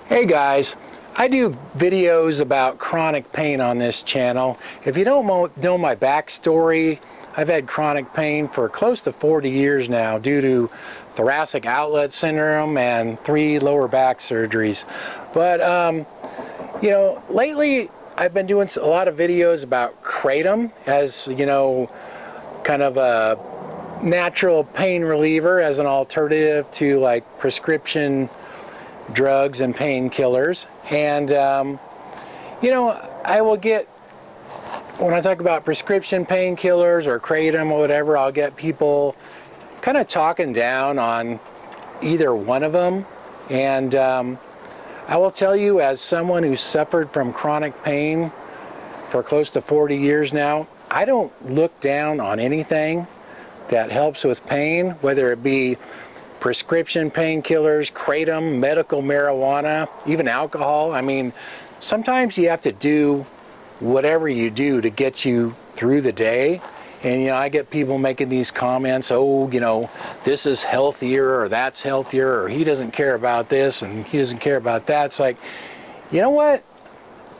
Hey guys, I do videos about chronic pain on this channel. If you don't know my backstory, I've had chronic pain for close to 40 years now due to thoracic outlet syndrome and 3 lower back surgeries. But you know, lately I've been doing a lot of videos about kratom as, you know, kind of a natural pain reliever as an alternative to like prescription drugs and painkillers. And you know, I will get, when I talk about prescription painkillers or kratom or whatever, I'll get people kind of talking down on either one of them. And I will tell you, as someone who suffered from chronic pain for close to 40 years now, I don't look down on anything that helps with pain, whether it be prescription painkillers, kratom, medical marijuana, even alcohol. I mean, sometimes you have to do whatever you do to get you through the day. And, you know, I get people making these comments, oh, you know, this is healthier or that's healthier, or he doesn't care about this and he doesn't care about that. It's like, you know what?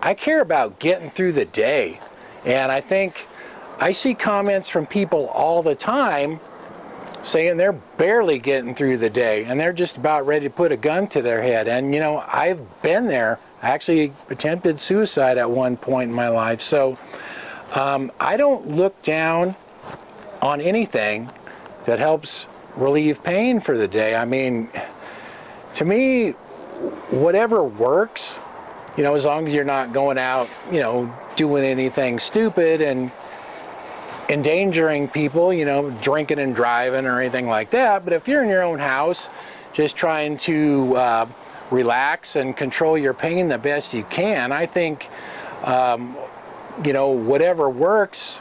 I care about getting through the day. And I think I see comments from people all the time saying they're barely getting through the day and they're just about ready to put a gun to their head. And, you know, I've been there. I actually attempted suicide at one point in my life. So I don't look down on anything that helps relieve pain for the day. I mean, to me, whatever works, you know, as long as you're not going out, you know, doing anything stupid and endangering people, you know, drinking and driving or anything like that. But if you're in your own house, just trying to relax and control your pain the best you can, I think, you know, whatever works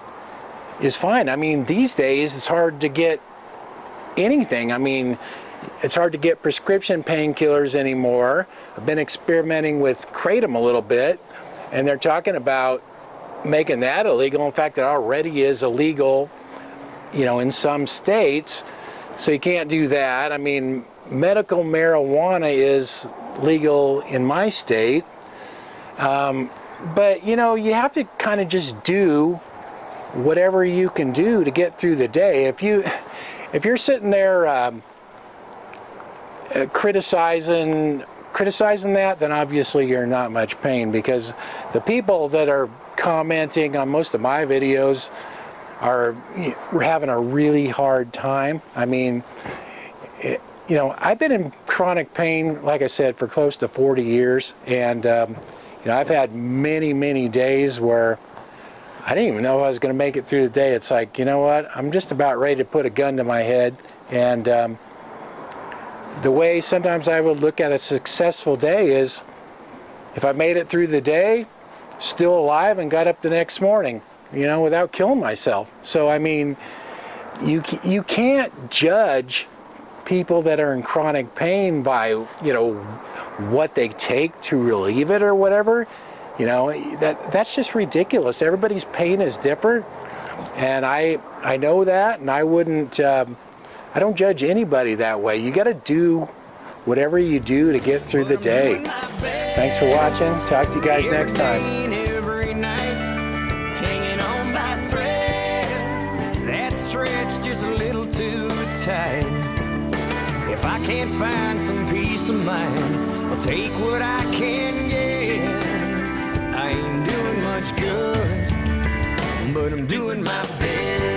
is fine. I mean, these days it's hard to get anything. I mean, it's hard to get prescription painkillers anymore. I've been experimenting with kratom a little bit, and they're talking about making that illegal. In fact, it already is illegal, you know, in some states, so you can't do that. I mean, medical marijuana is legal in my state, but you know, you have to kind of just do whatever you can do to get through the day. If you're sitting there criticizing that, then obviously you're not much pain, because the people that are commenting on most of my videos are having a really hard time. I mean, you know, I've been in chronic pain, like I said, for close to 40 years, and you know, I've had many days where I didn't even know if I was going to make it through the day. It's like, you know what, I'm just about ready to put a gun to my head. And the way sometimes I would look at a successful day is if I made it through the day, still alive, and got up the next morning, you know, without killing myself. So I mean, you can't judge people that are in chronic pain by, you know, what they take to relieve it or whatever. You know, that's just ridiculous. Everybody's pain is different, and I know that, and I wouldn't I don't judge anybody that way. You got to do whatever you do to get through the day. Thanks for watching. Talk to you guys next time. Just a little too tight. If I can't find some peace of mind, I'll take what I can get. I ain't doing much good, but I'm doing my best.